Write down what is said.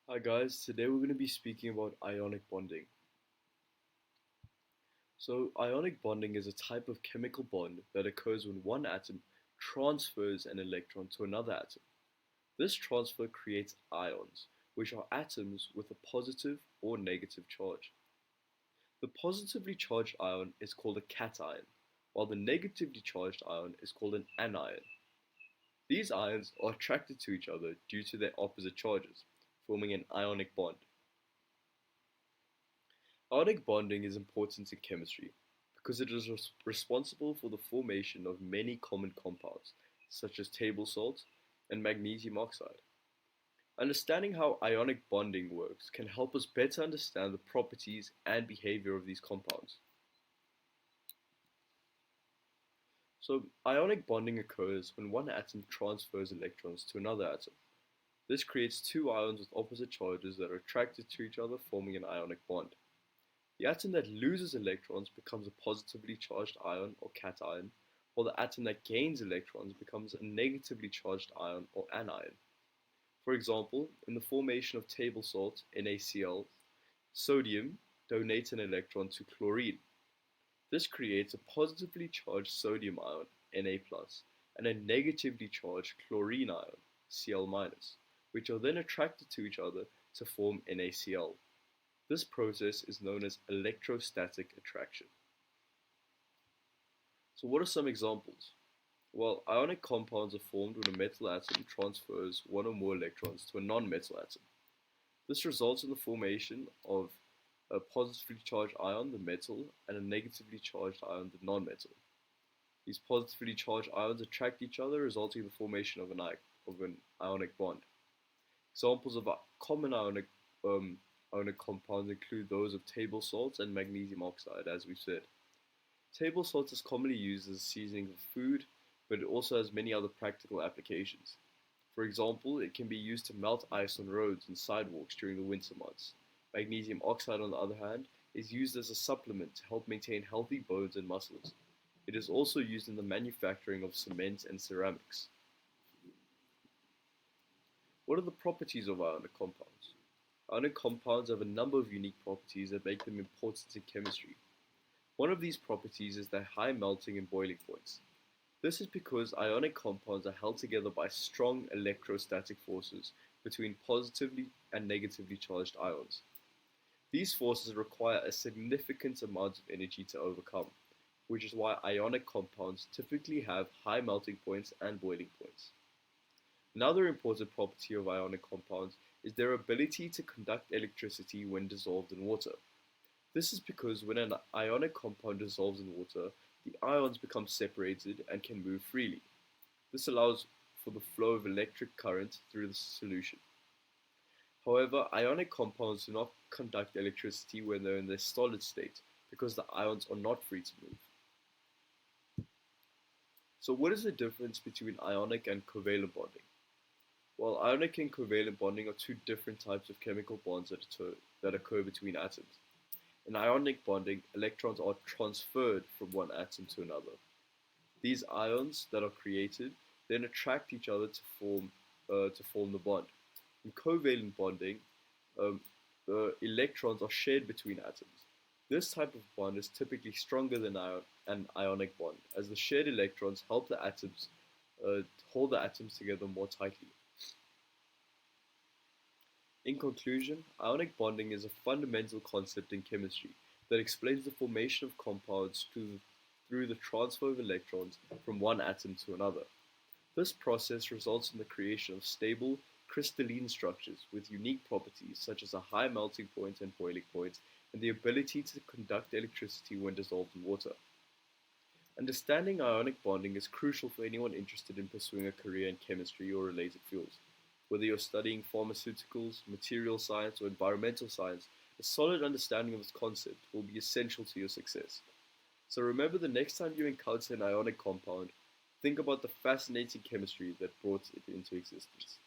Hi guys, today we're going to be speaking about ionic bonding. So, ionic bonding is a type of chemical bond that occurs when one atom transfers an electron to another atom. This transfer creates ions, which are atoms with a positive or negative charge. The positively charged ion is called a cation, while the negatively charged ion is called an anion. These ions are attracted to each other due to their opposite charges, forming an ionic bond. Ionic bonding is important in chemistry because it is responsible for the formation of many common compounds, such as table salt and magnesium oxide. Understanding how ionic bonding works can help us better understand the properties and behavior of these compounds. So, ionic bonding occurs when one atom transfers electrons to another atom. This creates two ions with opposite charges that are attracted to each other, forming an ionic bond. The atom that loses electrons becomes a positively charged ion or cation, while the atom that gains electrons becomes a negatively charged ion or anion. For example, in the formation of table salt NaCl, sodium donates an electron to chlorine. This creates a positively charged sodium ion Na+, and a negatively charged chlorine ion Cl-, which are then attracted to each other to form NaCl. This process is known as electrostatic attraction. So what are some examples? Well, ionic compounds are formed when a metal atom transfers one or more electrons to a non-metal atom. This results in the formation of a positively charged ion, the metal, and a negatively charged ion, the non-metal. These positively charged ions attract each other, resulting in the formation of an ionic bond. Examples of common ionic compounds include those of table salt and magnesium oxide, as we've said. Table salt is commonly used as a seasoning for food, but it also has many other practical applications. For example, it can be used to melt ice on roads and sidewalks during the winter months. Magnesium oxide, on the other hand, is used as a supplement to help maintain healthy bones and muscles. It is also used in the manufacturing of cement and ceramics. What are the properties of ionic compounds? Ionic compounds have a number of unique properties that make them important in chemistry. One of these properties is their high melting and boiling points. This is because ionic compounds are held together by strong electrostatic forces between positively and negatively charged ions. These forces require a significant amount of energy to overcome, which is why ionic compounds typically have high melting points and boiling points. Another important property of ionic compounds is their ability to conduct electricity when dissolved in water. This is because when an ionic compound dissolves in water, the ions become separated and can move freely. This allows for the flow of electric current through the solution. However, ionic compounds do not conduct electricity when they're in their solid state because the ions are not free to move. So what is the difference between ionic and covalent bonding? Well, ionic and covalent bonding are two different types of chemical bonds that occur between atoms. In ionic bonding, electrons are transferred from one atom to another. These ions that are created then attract each other to form the bond. In covalent bonding, the electrons are shared between atoms. This type of bond is typically stronger than an ionic bond, as the shared electrons help the atoms hold the atoms together more tightly. In conclusion, ionic bonding is a fundamental concept in chemistry that explains the formation of compounds through the transfer of electrons from one atom to another. This process results in the creation of stable, crystalline structures with unique properties such as a high melting point and boiling point, and the ability to conduct electricity when dissolved in water. Understanding ionic bonding is crucial for anyone interested in pursuing a career in chemistry or related fields. Whether you're studying pharmaceuticals, material science, or environmental science, a solid understanding of this concept will be essential to your success. So remember, the next time you encounter an ionic compound, think about the fascinating chemistry that brought it into existence.